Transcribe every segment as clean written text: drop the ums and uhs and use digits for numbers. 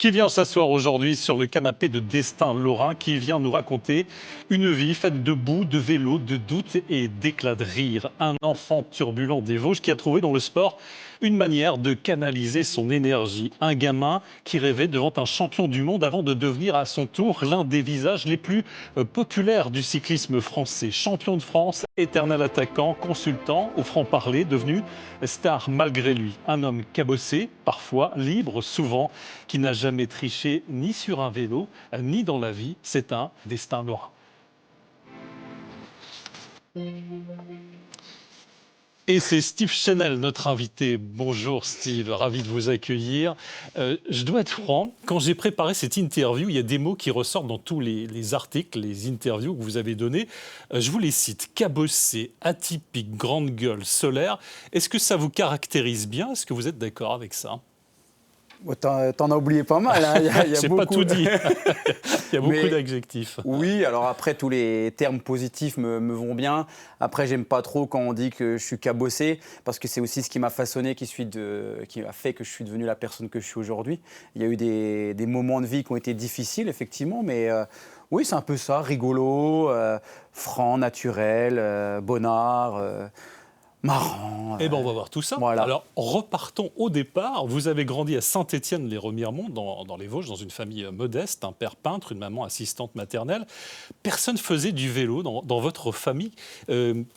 qui vient s'asseoir aujourd'hui sur le canapé de Destin Lorrain, qui vient nous raconter une vie faite de boue, de vélo, de doutes et d'éclats de rire. Un enfant turbulent des Vosges qui a trouvé dans le sport une manière de canaliser son énergie. Un gamin qui rêvait devant un champion du monde avant de devenir à son tour l'un des visages les plus populaires du cyclisme français. Champion de France, éternel attaquant, consultant au franc-parler, devenu star malgré lui. Un homme cabossé, parfois libre, souvent, qui n'a jamais triché ni sur un vélo, ni dans la vie. C'est un Destin Lorrain. Et c'est Steve Chenel, notre invité. Bonjour Steve, ravi de vous accueillir. Je dois être franc, quand j'ai préparé cette interview, il y a des mots qui ressortent dans tous les articles, les interviews que vous avez donnés. Je vous les cite. Cabossé, atypique, grande gueule, solaire. Est-ce que ça vous caractérise bien? Est-ce que vous êtes d'accord avec ça? T'en as oublié pas mal. Hein. J'ai beaucoup... pas tout dit. Il y a beaucoup d'adjectifs. Oui, alors après, tous les termes positifs me vont bien. Après, j'aime pas trop quand on dit que je suis cabossé, parce que c'est aussi ce qui m'a façonné, qui a fait que je suis devenu la personne que je suis aujourd'hui. Il y a eu des moments de vie qui ont été difficiles, effectivement, mais oui, c'est un peu ça, rigolo, franc, naturel, bonnard... marrant. Eh bien, on va voir tout ça. Voilà. Alors, repartons au départ. Vous avez grandi à Saint-Étienne-les-Remiremont, dans les Vosges, dans une famille modeste, un père peintre, une maman assistante maternelle. Personne faisait du vélo dans votre famille.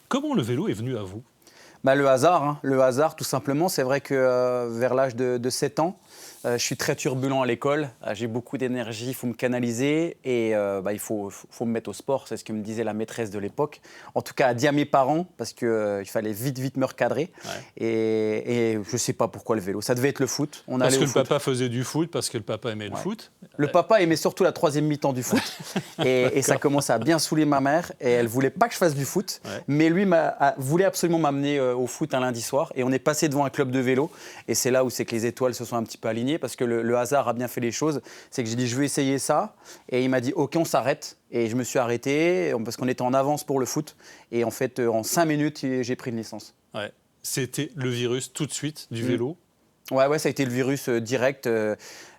Comment le vélo est venu à vous? Le hasard, hein. Le hasard, tout simplement. C'est vrai que vers l'âge de 7 ans, je suis très turbulent à l'école. J'ai beaucoup d'énergie, il faut me canaliser et il faut me mettre au sport. C'est ce que me disait la maîtresse de l'époque. En tout cas, a dit à mes parents, parce qu'il fallait vite me recadrer. Ouais. Et je ne sais pas pourquoi le vélo. Ça devait être le foot. Parce que le papa faisait du foot, parce que le papa aimait le foot. Le papa aimait surtout la troisième mi-temps du foot. et ça commençait à bien saouler ma mère. Et elle ne voulait pas que je fasse du foot. Ouais. Mais lui voulait absolument m'amener au foot un lundi soir. Et on est passé devant un club de vélo. Et c'est là où c'est que les étoiles se sont un petit peu alignées. Parce que le hasard a bien fait les choses. C'est que j'ai dit, je vais essayer ça. Et il m'a dit, OK, on s'arrête. Et je me suis arrêté parce qu'on était en avance pour le foot. Et en fait, en 5 minutes, j'ai pris une licence. Ouais. C'était le virus tout de suite du vélo. Ouais, ça a été le virus direct.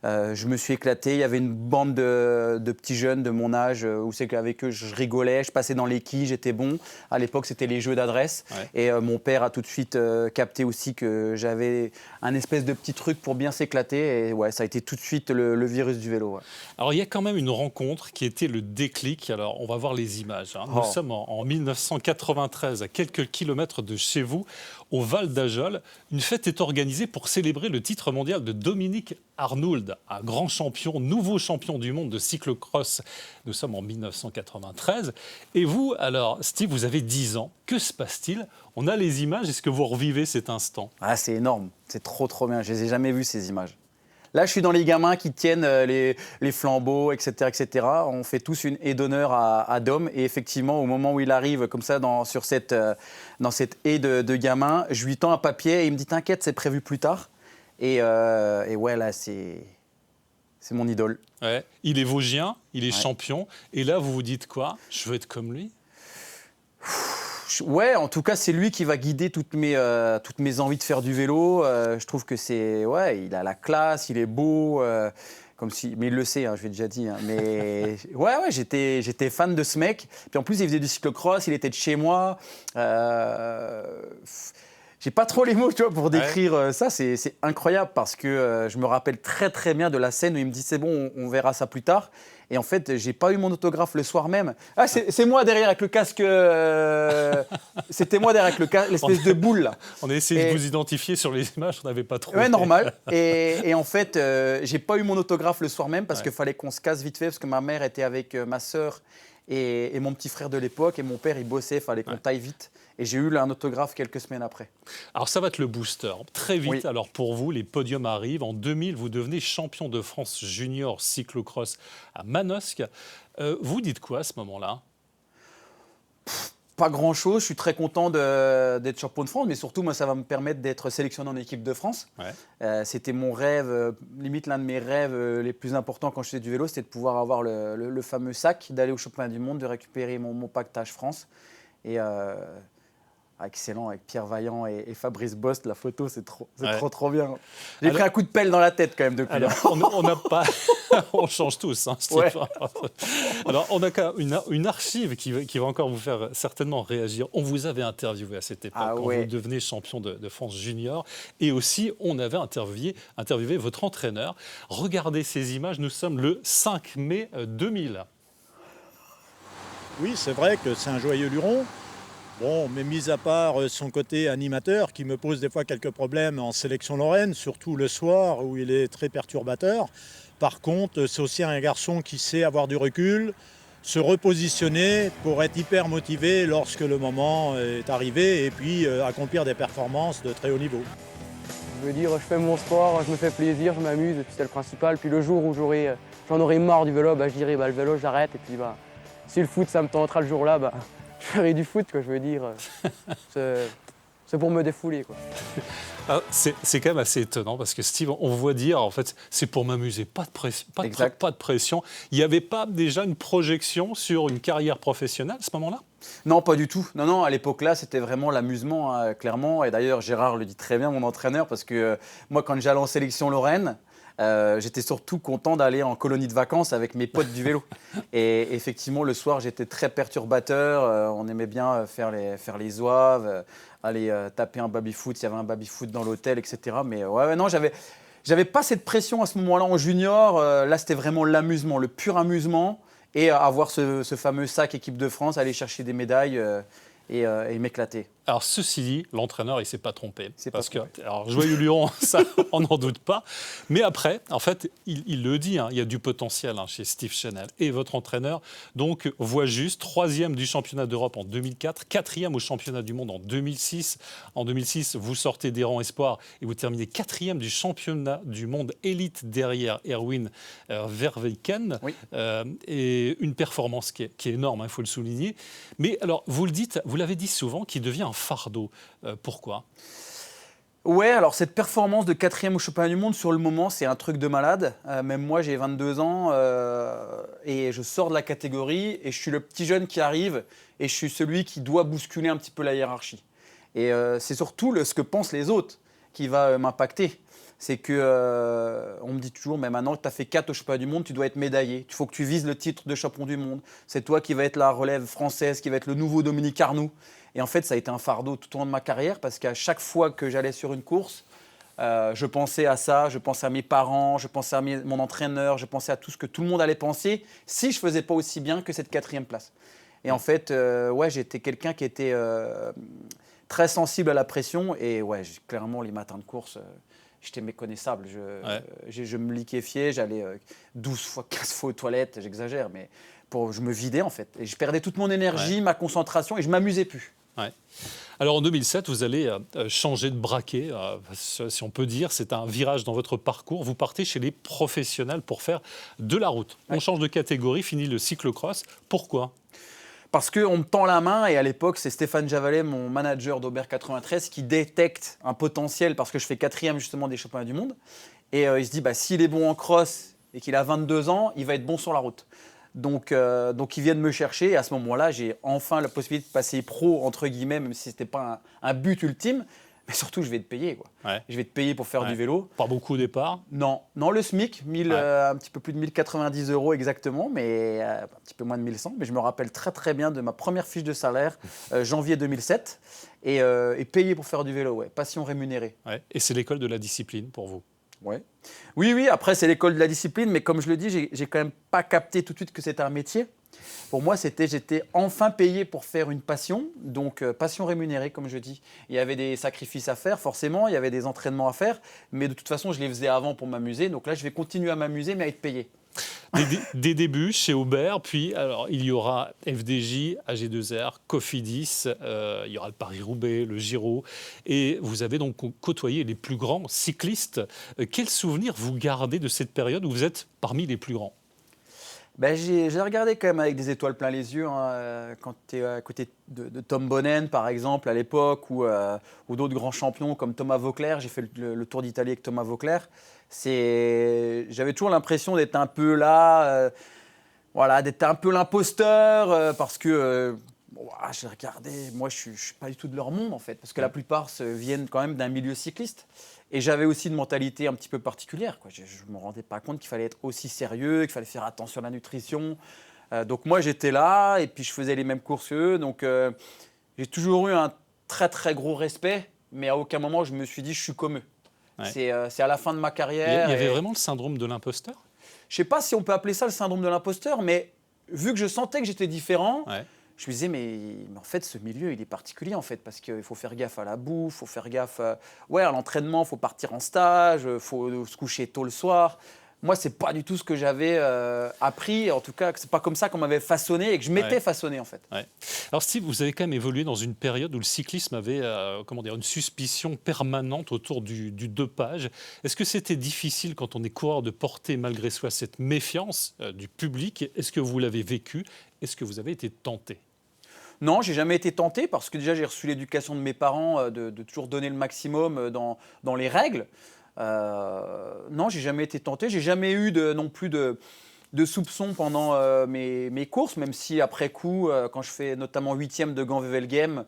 Je me suis éclaté. Il y avait une bande de petits jeunes de mon âge où c'est qu'avec eux, je rigolais. Je passais dans les quilles, j'étais bon. À l'époque, c'était les jeux d'adresse. Ouais. Et mon père a tout de suite capté aussi que j'avais un espèce de petit truc pour bien s'éclater. Et ouais, ça a été tout de suite le virus du vélo. Ouais. Alors, il y a quand même une rencontre qui était le déclic. Alors, on va voir les images. Hein. Nous sommes en 1993, à quelques kilomètres de chez vous, au Val d'Ajol. Une fête est organisée pour célébrer le titre mondial de Dominique Arnould, un grand champion, nouveau champion du monde de cyclocross. Nous sommes en 1993. Et vous, alors, Steve, vous avez 10 ans. Que se passe-t-il? On a les images. Est-ce que vous revivez cet instant? C'est énorme. C'est trop bien. Je ne les ai jamais vues, ces images. Là, je suis dans les gamins qui tiennent les flambeaux, etc., etc. On fait tous une haie d'honneur à Dom. Et effectivement, au moment où il arrive comme ça dans cette haie de gamins, je lui tends un papier et il me dit « T'inquiète, c'est prévu plus tard ». Et ouais, là, c'est mon idole. Ouais. Il est vosgien, il est champion. Et là, vous vous dites quoi? Je veux être comme lui? Ouais, en tout cas, c'est lui qui va guider toutes mes envies de faire du vélo. Je trouve que il a la classe, il est beau, mais il le sait, hein, je l'ai déjà dit. Hein, mais ouais, j'étais fan de ce mec. Puis en plus, il faisait du cyclocross, il était de chez moi. J'ai pas trop les mots, tu vois, pour décrire ça. C'est incroyable parce que je me rappelle très bien de la scène où il me dit c'est bon, on verra ça plus tard. Et en fait, j'ai pas eu mon autographe le soir même. Ah, c'est moi derrière avec le casque. C'était moi derrière avec le casque, l'espèce de boule là. On a essayé de vous identifier sur les images, on n'avait pas trouvé. Ouais, normal. Et en fait, j'ai pas eu mon autographe le soir même parce qu'il fallait qu'on se casse vite fait parce que ma mère était avec ma sœur et mon petit frère de l'époque et mon père il bossait, il fallait qu'on taille vite. Et j'ai eu un autographe quelques semaines après. Alors ça va être le booster. Très vite, alors pour vous, les podiums arrivent. En 2000, vous devenez champion de France junior cyclocross à Manosque. Vous dites quoi à ce moment-là? Pas grand-chose. Je suis très content d'être champion de France. Mais surtout, moi, ça va me permettre d'être sélectionné en équipe de France. Ouais. C'était mon rêve, limite l'un de mes rêves les plus importants quand je faisais du vélo. C'était de pouvoir avoir le fameux sac, d'aller au championnat du monde, de récupérer mon pactage France. Et excellent, avec Pierre Vaillant et Fabrice Bost, la photo, c'est trop bien. J'ai Alors- pris un coup de pelle dans la tête quand même depuis. Alors, on n'a pas. On change tous, hein, Steve. Ouais. Alors, on a quand même une archive qui va encore vous faire certainement réagir. On vous avait interviewé à cette époque, quand vous devenez champion de France junior. Et aussi, on avait interviewé votre entraîneur. Regardez ces images, nous sommes le 5 mai 2000. Oui, c'est vrai que c'est un joyeux luron. Bon, mais mis à part son côté animateur qui me pose des fois quelques problèmes en sélection lorraine, surtout le soir où il est très perturbateur. Par contre, c'est aussi un garçon qui sait avoir du recul, se repositionner pour être hyper motivé lorsque le moment est arrivé et puis accomplir des performances de très haut niveau. Je veux dire, je fais mon sport, je me fais plaisir, je m'amuse, et puis c'est le principal. Puis le jour où j'en aurai marre du vélo, je dirai le vélo j'arrête. Et puis si le foot ça me tentera le jour-là, je ferai du foot, quoi, je veux dire. C'est pour me défouler, quoi. Ah, c'est quand même assez étonnant parce que Steve, on voit dire en fait c'est pour m'amuser, pas de pression. Il n'y avait pas déjà une projection sur une carrière professionnelle à ce moment-là? Non, pas du tout. Non, à l'époque-là, c'était vraiment l'amusement, hein, clairement. Et d'ailleurs, Gérard le dit très bien, mon entraîneur, parce que moi, quand j'allais en sélection lorraine, j'étais surtout content d'aller en colonie de vacances avec mes potes du vélo. Et effectivement, le soir, j'étais très perturbateur. On aimait bien faire les zouaves, aller taper un baby-foot. Il y avait un baby-foot dans l'hôtel, etc. Mais non, j'avais pas cette pression à ce moment-là en junior. Là, c'était vraiment l'amusement, le pur amusement. Et avoir ce fameux sac équipe de France, aller chercher des médailles et m'éclater. Alors, ceci dit, l'entraîneur, il ne s'est pas trompé. Parce que, alors, joyeux luron, ça, on n'en doute pas. Mais après, en fait, il le dit, hein, il y a du potentiel chez Steve Chenel. Et votre entraîneur, donc, voit juste, 3e du championnat d'Europe en 2004, 4e au championnat du monde en 2006. En 2006, vous sortez des rangs espoirs et vous terminez 4e du championnat du monde élite derrière Erwin Verweyken. Oui. Et une performance qui est énorme, il faut le souligner. Mais alors, vous l'avez dit souvent, qui devient un fardeau. Pourquoi ? Ouais, alors cette performance de 4e au championnat du monde, sur le moment, c'est un truc de malade. Même moi, j'ai 22 ans et je sors de la catégorie et je suis le petit jeune qui arrive et je suis celui qui doit bousculer un petit peu la hiérarchie. Et c'est surtout ce que pensent les autres qui va m'impacter. C'est que on me dit toujours, mais maintenant que tu as fait 4 au championnat du monde, tu dois être médaillé. Il faut que tu vises le titre de champion du monde. C'est toi qui vas être la relève française, qui va être le nouveau Dominique Arnoux. Et en fait, ça a été un fardeau tout au long de ma carrière parce qu'à chaque fois que j'allais sur une course, je pensais à ça, je pensais à mes parents, je pensais à mon entraîneur, je pensais à tout ce que tout le monde allait penser si je ne faisais pas aussi bien que cette 4e place. Et en fait, j'étais quelqu'un qui était très sensible à la pression. Et clairement, les matins de course, j'étais méconnaissable. Je me liquéfiais, j'allais 12 fois, 15 fois aux toilettes, j'exagère, mais je me vidais en fait. Et je perdais toute mon énergie, ma concentration et je ne m'amusais plus. Ouais. Alors en 2007, vous allez changer de braquet, si on peut dire. C'est un virage dans votre parcours. Vous partez chez les professionnels pour faire de la route. On change de catégorie, fini le cyclocross. Pourquoi ? Parce qu'on me tend la main et à l'époque, c'est Stéphane Javalet, mon manager d'Aubert 93, qui détecte un potentiel parce que je fais 4e justement des championnats du monde. Et il se dit, s'il est bon en cross et qu'il a 22 ans, il va être bon sur la route. Donc ils viennent me chercher et à ce moment-là, j'ai enfin la possibilité de passer pro, entre guillemets, même si ce n'était pas un but ultime. Mais surtout, je vais te payer, quoi. Ouais. Je vais te payer pour faire du vélo. Pas beaucoup au départ. Non, le SMIC, un petit peu plus de 1090 € exactement, mais un petit peu moins de 1100. Mais je me rappelle très très bien de ma première fiche de salaire, janvier 2007, et payé pour faire du vélo, passion rémunérée. Ouais. Et c'est l'école de la discipline pour vous. Ouais. Oui, après c'est l'école de la discipline, mais comme je le dis, j'ai quand même pas capté tout de suite que c'était un métier. Pour moi, j'étais enfin payé pour faire une passion, donc passion rémunérée, comme je dis. Il y avait des sacrifices à faire, forcément, il y avait des entraînements à faire, mais de toute façon, je les faisais avant pour m'amuser, donc là, je vais continuer à m'amuser, mais à être payé. Des débuts chez Aubert, puis alors, il y aura FDJ, AG2R, Cofidis, il y aura le Paris-Roubaix, le Giro, et vous avez donc côtoyé les plus grands cyclistes. Quel souvenir vous gardez de cette période où vous êtes parmi les plus grands ? J'ai regardé quand même avec des étoiles plein les yeux, quand tu es à côté de Tom Bonnen, par exemple, à l'époque, ou d'autres grands champions comme Thomas Voeckler. J'ai fait le Tour d'Italie avec Thomas Voeckler. J'avais toujours l'impression d'être un peu là, d'être un peu l'imposteur, parce que bon, je les regardais. Moi, je suis pas du tout de leur monde, en fait, parce que la plupart viennent quand même d'un milieu cycliste. Et j'avais aussi une mentalité un petit peu particulière, quoi. Je ne me rendais pas compte qu'il fallait être aussi sérieux, qu'il fallait faire attention à la nutrition. Donc moi, j'étais là et puis je faisais les mêmes courses qu'eux. Donc j'ai toujours eu un très, très gros respect, mais à aucun moment, je me suis dit, je suis comme eux. Ouais. C'est à la fin de ma Il y carrière. avait et vraiment le syndrome de l'imposteur? je ne sais pas si on peut appeler ça le syndrome de l'imposteur, mais vu que je sentais que j'étais différent, Ouais. je me disais, mais en fait, ce milieu, il est particulier, en fait, parce qu'il faut faire gaffe à la bouffe, il faut faire gaffe à l'entraînement, il faut partir en stage, il faut se coucher tôt le soir. Moi, ce n'est pas du tout ce que j'avais appris, en tout cas, ce n'est pas comme ça qu'on m'avait façonné et que je m'étais façonné, en fait. Ouais. Alors Steve, vous avez quand même évolué dans une période où le cyclisme avait une suspicion permanente autour du dopage. Est-ce que c'était difficile quand on est coureur de porter malgré soi cette méfiance du public? Est-ce que vous l'avez vécu? Est-ce que vous avez été tenté? Non, j'ai jamais été tenté parce que déjà j'ai reçu l'éducation de mes parents de toujours donner le maximum dans les règles. Non, j'ai jamais été tenté. J'ai jamais eu non plus de soupçons pendant mes courses, même si après coup, quand je fais notamment 8e de Gand-Wevelgem,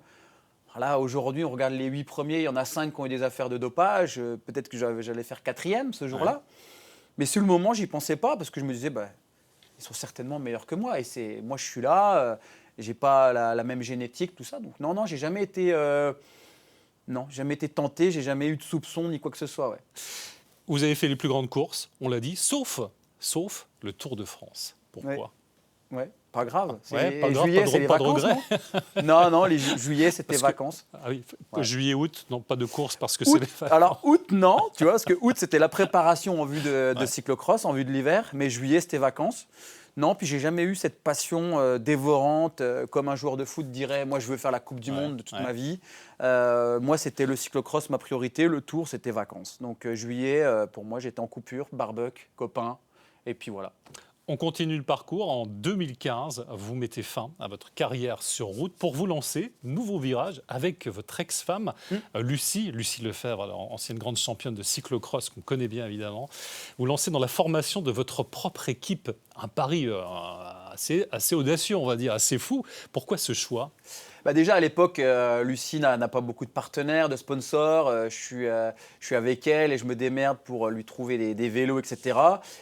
là aujourd'hui on regarde les 8 premiers, il y en a 5 qui ont eu des affaires de dopage. Peut-être que j'allais faire 4e ce jour-là. Ouais. Mais sur le moment, j'y pensais pas parce que je me disais, ils sont certainement meilleurs que moi. Et moi, je suis là. J'ai pas la même génétique, tout ça. Donc non, j'ai jamais été tenté, j'ai jamais eu de soupçons ni quoi que ce soit. Ouais. Vous avez fait les plus grandes courses, on l'a dit, sauf le Tour de France. Pourquoi? Ouais, pas grave. Pas grave, juillet, pas de regret. Non, les juillet, c'était vacances. Ah oui, juillet, août, non, pas de course parce que août, c'est les vacances. Alors août, non, tu vois, parce que août, c'était la préparation en vue de cyclocross, en vue de l'hiver, mais juillet, c'était vacances. Non, puis j'ai jamais eu cette passion dévorante, comme un joueur de foot dirait, moi je veux faire la Coupe du Monde de toute ma vie. Moi, c'était le cyclocross, ma priorité, le Tour, c'était vacances. Donc juillet, pour moi, j'étais en coupure, barbecue, copain, et puis voilà. On continue le parcours. En 2015, vous mettez fin à votre carrière sur route pour vous lancer, nouveau virage, avec votre ex-femme, Lucie Lefebvre, alors, ancienne grande championne de cyclocross qu'on connaît bien évidemment. Vous lancez dans la formation de votre propre équipe, un pari assez audacieux, on va dire, assez fou. Pourquoi ce choix ? Déjà à l'époque, Lucie n'a pas beaucoup de partenaires, de sponsors. Je suis avec elle et je me démerde pour lui trouver des vélos, etc.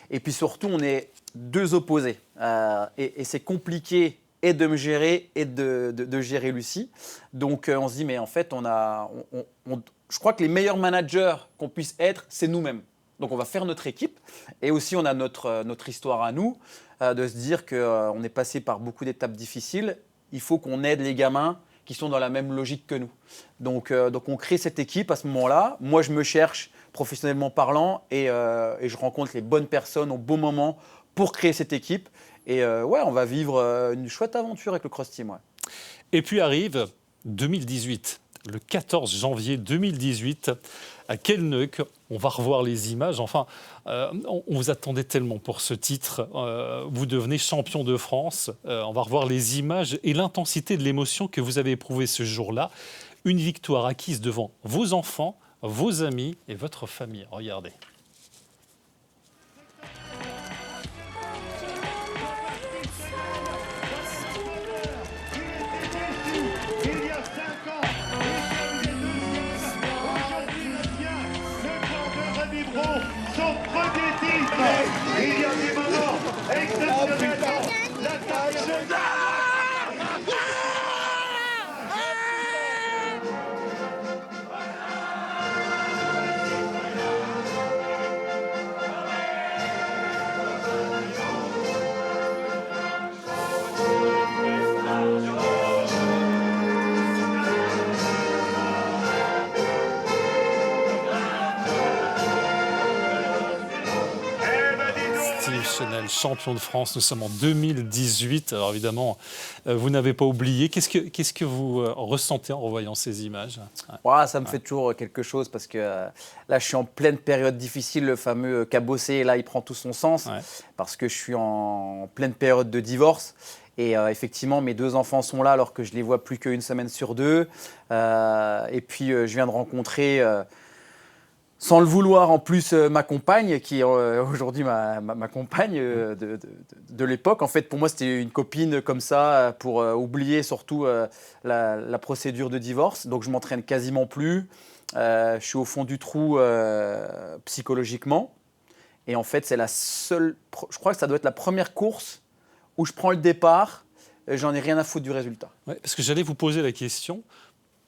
Et puis surtout, on est deux opposés. Et c'est compliqué et de me gérer et de gérer Lucie. Donc on se dit, mais en fait, je crois que les meilleurs managers qu'on puisse être, c'est nous-mêmes. Donc on va faire notre équipe. Et aussi, on a notre histoire à nous, de se dire qu'on est passé par beaucoup d'étapes difficiles. Il faut qu'on aide les gamins qui sont dans la même logique que nous. Donc on crée cette équipe à ce moment-là. Moi, je me cherche professionnellement parlant et je rencontre les bonnes personnes au bon moment pour créer cette équipe. Et on va vivre une chouette aventure avec le Cross Team. Ouais. Et puis arrive 2018. Le 14 janvier 2018, à Kölneuc, on va revoir les images. Enfin, on vous attendait tellement pour ce titre. Vous devenez champion de France. On va revoir les images et l'intensité de l'émotion que vous avez éprouvée ce jour-là. Une victoire acquise devant vos enfants, vos amis et votre famille. Regardez. Son premier titre, il y a des moments exceptionnels. Champion de France, nous sommes en 2018. Alors évidemment, vous n'avez pas oublié. Qu'est-ce que vous ressentez en revoyant ces images ? Ça me fait toujours quelque chose parce que là, je suis en pleine période difficile. Le fameux cabossé, là, il prend tout son sens parce que je suis en pleine période de divorce. Et effectivement, mes deux enfants sont là alors que je les vois plus qu'une 1 semaine sur 2. Et puis, je viens de rencontrer Sans le vouloir, en plus, ma compagne, qui est aujourd'hui ma compagne de l'époque, en fait, pour moi, c'était une copine comme ça pour oublier surtout la procédure de divorce. Donc, je m'entraîne quasiment plus. Je suis au fond du trou psychologiquement. Et en fait, c'est la seule. Je crois que ça doit être la première course où je prends le départ. J'en ai rien à foutre du résultat. Ouais, parce que j'allais vous poser la question.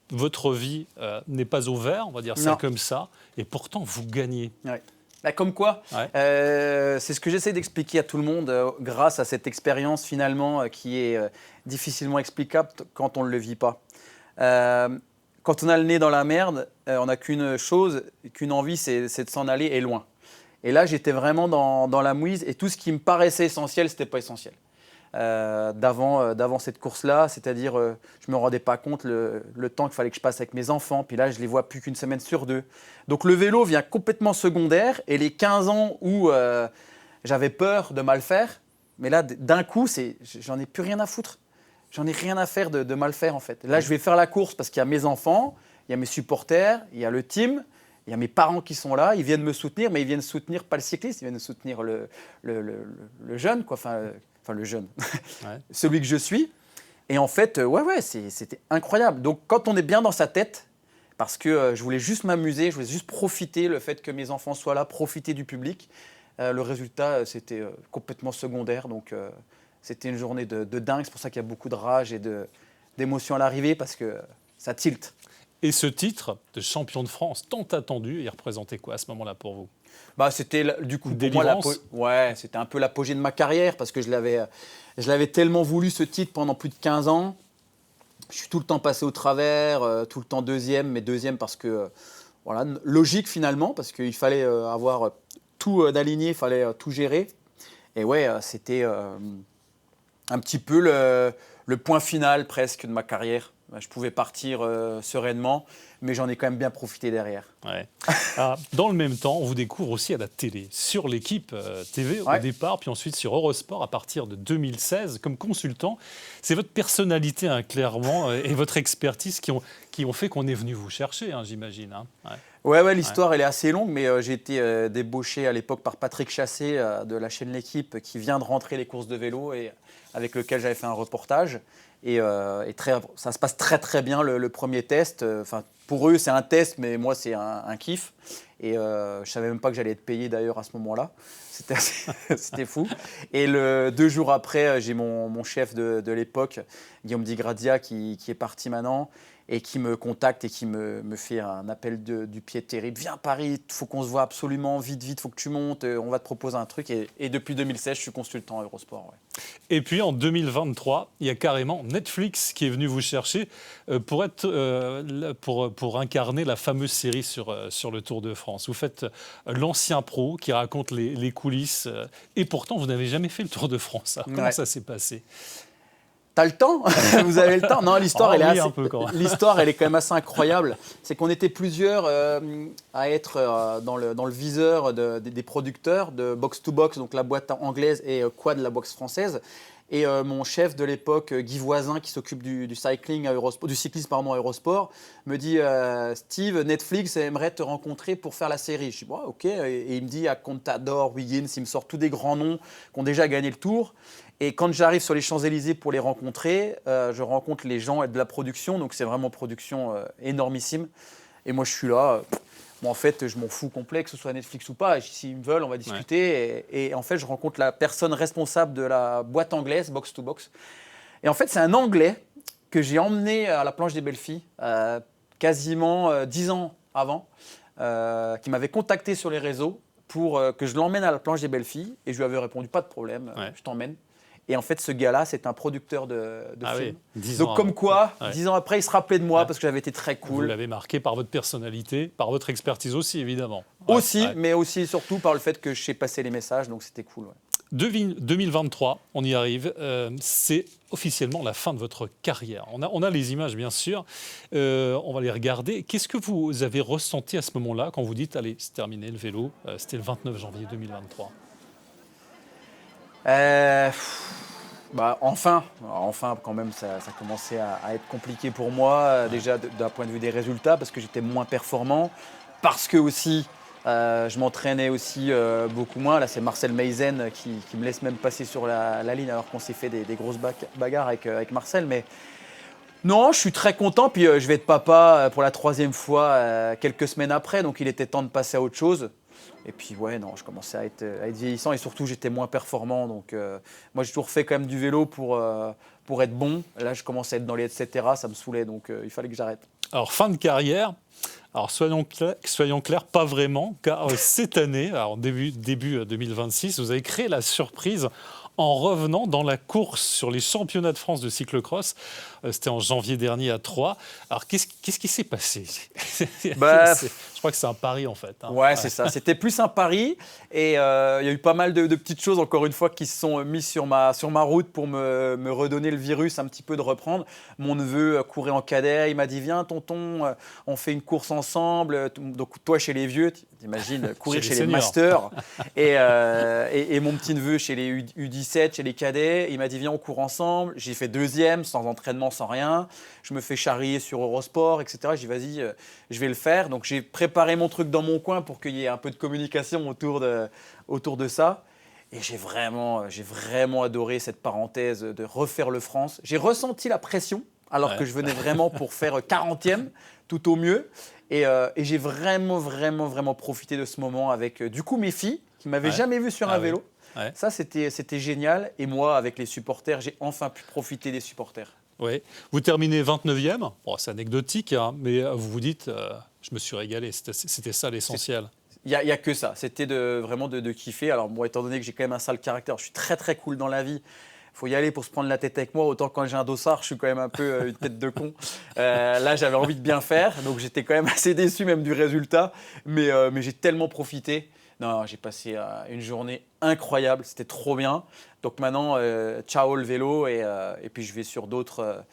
Votre vie n'est pas au vert, on va dire ça Non. comme ça, et pourtant vous gagnez. Ouais. Bah, comme quoi, Ouais. c'est ce que j'essaie d'expliquer à tout le monde grâce à cette expérience finalement qui est difficilement explicable quand on ne le vit pas. Quand on a le nez dans la merde, on n'a qu'une chose, qu'une envie, c'est de s'en aller et loin. Et là, j'étais vraiment dans la mouise et tout ce qui me paraissait essentiel, c'était pas essentiel. D'avant cette course-là, c'est-à-dire je me rendais pas compte le temps qu'il fallait que je passe avec mes enfants, puis là je les vois plus qu'une semaine sur 2. Donc le vélo vient complètement secondaire et les 15 ans où j'avais peur de mal faire, mais là d'un coup j'en ai plus rien à foutre, j'en ai rien à faire de mal faire en fait. Là je vais faire la course parce qu'il y a mes enfants, il y a mes supporters, il y a le team. Il y a mes parents qui sont là, ils viennent me soutenir, mais ils viennent soutenir pas le cycliste, ils viennent soutenir le jeune, quoi. Enfin le jeune, Ouais. celui que je suis. Et en fait, c'était incroyable. Donc quand on est bien dans sa tête, parce que je voulais juste m'amuser, je voulais juste profiter, le fait que mes enfants soient là, profiter du public, le résultat, c'était complètement secondaire. Donc c'était une journée de dingue, c'est pour ça qu'il y a beaucoup de rage et d'émotion à l'arrivée, parce que ça tilte. Et ce titre de champion de France tant attendu, il représentait quoi à ce moment-là pour vous? Bah, c'était du coup Une pour moi délivrance. c'était un peu l'apogée de ma carrière parce que je l'avais tellement voulu ce titre pendant plus de 15 ans. Je suis tout le temps passé au travers, tout le temps deuxième, mais deuxième parce que voilà, logique finalement parce qu'il fallait avoir tout d'aligné, il fallait tout gérer. Et ouais, c'était un petit peu le point final presque de ma carrière. Je pouvais partir sereinement, mais j'en ai quand même bien profité derrière. Ouais. Alors, dans le même temps, on vous découvre aussi à la télé, sur l'équipe TV au Ouais. départ, puis ensuite sur Eurosport à partir de 2016 comme consultant. C'est votre personnalité, hein, clairement, et votre expertise qui ont fait qu'on est venu vous chercher, hein, j'imagine. Hein. Ouais. Ouais, l'histoire elle est assez longue, mais j'ai été débauché à l'époque par Patrick Chassé de la chaîne L'Équipe qui vient de rentrer les courses de vélo et avec lequel j'avais fait un reportage. Et ça se passe très très bien le premier test. Pour eux c'est un test, mais moi c'est un kiff. Et je savais même pas que j'allais être payé d'ailleurs à ce moment-là. C'était fou. Et 2 jours après, j'ai mon chef de l'époque, Guillaume Di Grazia, qui est parti maintenant et qui me contacte et qui me fait un appel du pied terrible. Viens à Paris, il faut qu'on se voit absolument, vite, il faut que tu montes, on va te proposer un truc. Et depuis 2016, je suis consultant à Eurosport. Ouais. Et puis en 2023, il y a carrément Netflix qui est venu vous chercher pour incarner la fameuse série sur le Tour de France. Vous faites l'ancien pro qui raconte les coulisses et pourtant vous n'avez jamais fait le Tour de France. Alors, comment ça s'est passé? T'as le temps? Vous avez le temps? Non, l'histoire, elle est un peu quand même. l'histoire, elle est quand même assez incroyable. C'est qu'on était plusieurs à être dans le viseur des producteurs de Box to Box, donc la boîte anglaise, et Quad, la boxe française. Et mon chef de l'époque, Guy Voisin, qui s'occupe du cycling à Eurosport, du cyclisme à Eurosport, me dit Steve, Netflix aimerait te rencontrer pour faire la série. Je dis bon, ok. Et il me dit à Contador, Wiggins, il me sort tous des grands noms qui ont déjà gagné le Tour. Et quand j'arrive sur les Champs-Élysées pour les rencontrer, je rencontre les gens de la production, donc c'est vraiment production énormissime. Et moi je suis là, bon, en fait je m'en fous complet que ce soit Netflix ou pas, s'ils me veulent on va discuter. Ouais. Et en fait je rencontre la personne responsable de la boîte anglaise, Box to Box. Et en fait c'est un Anglais que j'ai emmené à la planche des belles filles, quasiment 10 ans avant, qui m'avait contacté sur les réseaux pour que je l'emmène à la planche des belles filles. Et je lui avais répondu pas de problème, je t'emmène. Et en fait, ce gars-là, c'est un producteur de films. Oui, donc, comme quoi, 10 ans après, il se rappelait de moi Ouais. parce que j'avais été très cool. Vous l'avez marqué par votre personnalité, par votre expertise aussi, évidemment. Aussi, mais aussi et surtout par le fait que je sais passer les messages, donc c'était cool. Ouais. 2023, on y arrive, c'est officiellement la fin de votre carrière. On a les images, bien sûr, on va les regarder. Qu'est-ce que vous avez ressenti à ce moment-là quand vous dites « Allez, c'est terminé le vélo », c'était le 29 janvier 2023 ? Enfin, quand même, ça commençait à être compliqué pour moi, déjà d'un point de vue des résultats, parce que j'étais moins performant, parce que aussi Je m'entraînais aussi beaucoup moins. Là, c'est Marcel Meizen qui me laisse même passer sur la ligne alors qu'on s'est fait des grosses bagarres avec Marcel. Mais non, je suis très content. Puis je vais être papa pour la 3e fois quelques semaines après. Donc il était temps de passer à autre chose. Et puis ouais, non, je commençais à être vieillissant et surtout j'étais moins performant. Donc moi j'ai toujours fait quand même du vélo pour être bon. Là je commençais à être dans les etc. Ça me saoulait donc il fallait que j'arrête. Alors, fin de carrière. Alors, soyons clairs, pas vraiment, car cette année, alors début 2026, vous avez créé la surprise en revenant dans la course sur les championnats de France de cyclocross. C'était en janvier dernier à Troyes. Alors, qu'est-ce qui s'est passé? Je crois que c'est un pari, en fait. Ouais, c'est ça. C'était plus un pari. Et il y a eu pas mal de petites choses, encore une fois, qui se sont mises sur ma route pour me redonner le virus, un petit peu de reprendre. Mon neveu courait en cadet. Il m'a dit, viens, tonton, on fait une course ensemble. Donc, toi, chez les vieux, t'imagines, courir chez les masters. Et mon petit neveu chez les U17, chez les cadets. Il m'a dit, viens, on court ensemble. J'ai fait 2e, sans entraînement, sans rien. Je me fais charrier sur Eurosport, etc. J'ai dit, vas-y, je vais le faire. Donc, j'ai préparé mon truc dans mon coin pour qu'il y ait un peu de communication autour de ça. Et j'ai vraiment adoré cette parenthèse de refaire le France. J'ai ressenti la pression, alors que je venais vraiment pour faire 40e, tout au mieux. Et j'ai vraiment profité de ce moment avec, du coup, mes filles, qui ne m'avaient jamais vu sur un vélo. Ouais. Ça, c'était génial. Et moi, avec les supporters, j'ai enfin pu profiter des supporters. Oui. Vous terminez 29e. Bon, c'est anecdotique, hein, mais vous vous dites, je me suis régalé. C'était ça l'essentiel. Il y a que ça. C'était vraiment de kiffer. Alors, bon, étant donné que j'ai quand même un sale caractère, je suis très cool dans la vie. Il faut y aller pour se prendre la tête avec moi. Autant quand j'ai un dossard, je suis quand même un peu une tête de con. Là, j'avais envie de bien faire. Donc, j'étais quand même assez déçu même du résultat. Mais j'ai tellement profité. Non, j'ai passé une journée incroyable. C'était trop bien. Donc maintenant, ciao le vélo. Et puis, je vais sur d'autres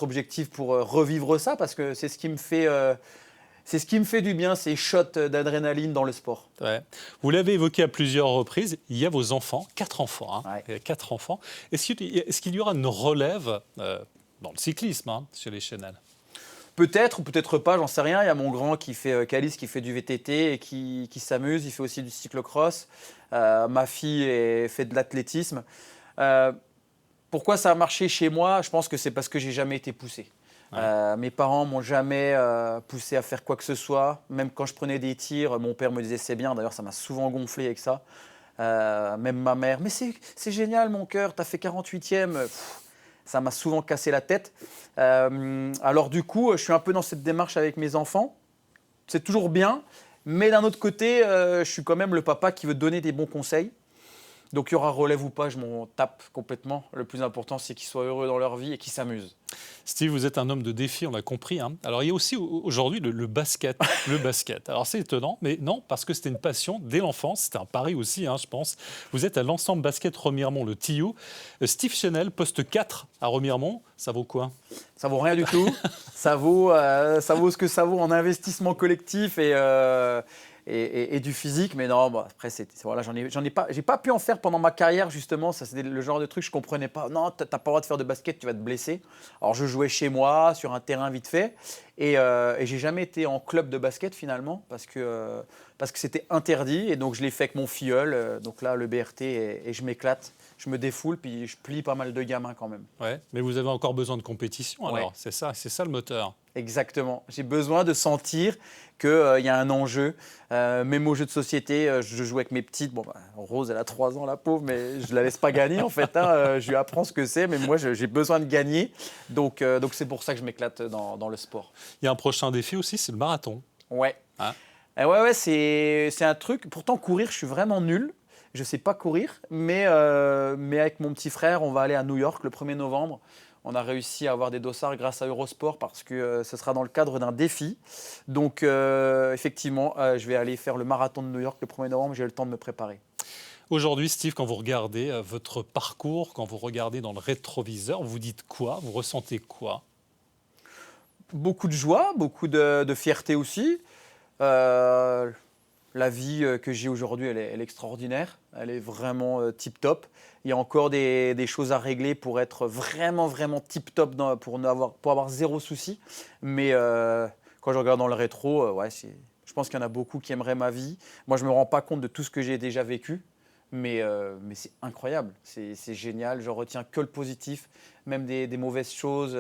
objectifs pour revivre ça. Parce que c'est ce qui me fait... C'est ce qui me fait du bien, ces shots d'adrénaline dans le sport. Ouais. Vous l'avez évoqué à plusieurs reprises, il y a vos enfants, 4 enfants. Hein, Ouais. 4 enfants. Est-ce qu'il y aura une relève dans le cyclisme chez les Chenel? Peut-être ou peut-être pas, j'en sais rien. Il y a mon grand qui fait Calice, qui fait du VTT et qui s'amuse. Il fait aussi du cyclocross. Ma fille fait de l'athlétisme. Pourquoi ça a marché chez moi? Je pense que c'est parce que j'ai jamais été poussé. Ouais. Mes parents m'ont jamais poussé à faire quoi que ce soit. Même quand je prenais des tirs, mon père me disait c'est bien. D'ailleurs, ça m'a souvent gonflé avec ça. Même ma mère, mais c'est génial mon cœur, t'as fait 48e. Ça m'a souvent cassé la tête. Alors du coup, je suis un peu dans cette démarche avec mes enfants. C'est toujours bien, mais d'un autre côté, je suis quand même le papa qui veut donner des bons conseils. Donc il y aura relève ou pas, je m'en tape complètement. Le plus important, c'est qu'ils soient heureux dans leur vie et qu'ils s'amusent. Steve, vous êtes un homme de défi, on l'a compris. Hein. Alors il y a aussi aujourd'hui le basket. Le basket. Alors c'est étonnant, mais non, parce que c'était une passion dès l'enfance. C'était un pari aussi, je pense. Vous êtes à l'ensemble basket Remiremont, le TIU. Steve Chenel, poste 4 à Remiremont, ça vaut quoi? Ça vaut rien du tout. ça vaut ce que ça vaut en investissement collectif et du physique, mais non, après, voilà, j'ai pas pu en faire pendant ma carrière, justement. Ça, c'était le genre de truc que je comprenais pas. Non, t'as pas le droit de faire de basket, tu vas te blesser. Alors, je jouais chez moi, sur un terrain vite fait, et j'ai jamais été en club de basket, finalement, parce que c'était interdit, et donc je l'ai fait avec mon filleul, donc là, le BRT, et je m'éclate. Je me défoule, puis je plie pas mal de gamins quand même. Ouais, mais vous avez encore besoin de compétition, alors. Ouais. C'est ça le moteur. Exactement. J'ai besoin de sentir qu'il y a un enjeu. Même aux jeux de société, je joue avec mes petites. Bon, Rose, elle a 3 ans, la pauvre, mais je ne la laisse pas gagner, en fait. Je lui apprends ce que c'est, mais moi, j'ai besoin de gagner. Donc c'est pour ça que je m'éclate dans le sport. Il y a un prochain défi aussi, c'est le marathon. Ouais. Hein? Ouais, c'est un truc. Pourtant, courir, je suis vraiment nul. Je ne sais pas courir, mais avec mon petit frère, on va aller à New York le 1er novembre. On a réussi à avoir des dossards grâce à Eurosport parce que ce sera dans le cadre d'un défi. Donc, effectivement, je vais aller faire le marathon de New York le 1er novembre. J'ai le temps de me préparer. Aujourd'hui, Steve, quand vous regardez votre parcours, quand vous regardez dans le rétroviseur, vous dites quoi? Vous ressentez quoi? Beaucoup de joie, beaucoup de fierté aussi. La vie que j'ai aujourd'hui, elle est extraordinaire. Elle est vraiment tip-top. Il y a encore des choses à régler pour être vraiment tip-top, pour avoir 0 souci. Mais quand je regarde dans le rétro, je pense qu'il y en a beaucoup qui aimeraient ma vie. Moi, je ne me rends pas compte de tout ce que j'ai déjà vécu, mais c'est incroyable, c'est génial. Je retiens que le positif, même des mauvaises choses,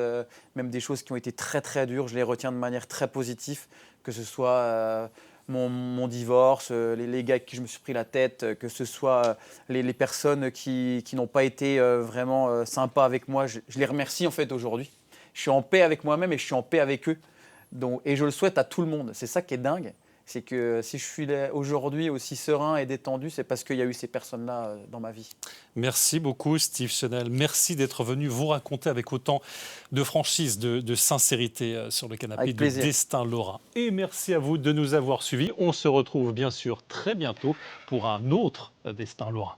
même des choses qui ont été très très dures, je les retiens de manière très positive, que ce soit mon divorce, les gars avec qui je me suis pris la tête, que ce soit les personnes qui n'ont pas été vraiment sympas avec moi. Je les remercie en fait aujourd'hui. Je suis en paix avec moi-même et je suis en paix avec eux. Donc, et je le souhaite à tout le monde. C'est ça qui est dingue. C'est que si je suis là aujourd'hui aussi serein et détendu, c'est parce qu'il y a eu ces personnes-là dans ma vie. Merci beaucoup, Steve Chenel. Merci d'être venu vous raconter avec autant de franchise, de sincérité sur le canapé Avec de plaisir. Destin Lorrain. Et merci à vous de nous avoir suivis. On se retrouve bien sûr très bientôt pour un autre Destin Lorrain.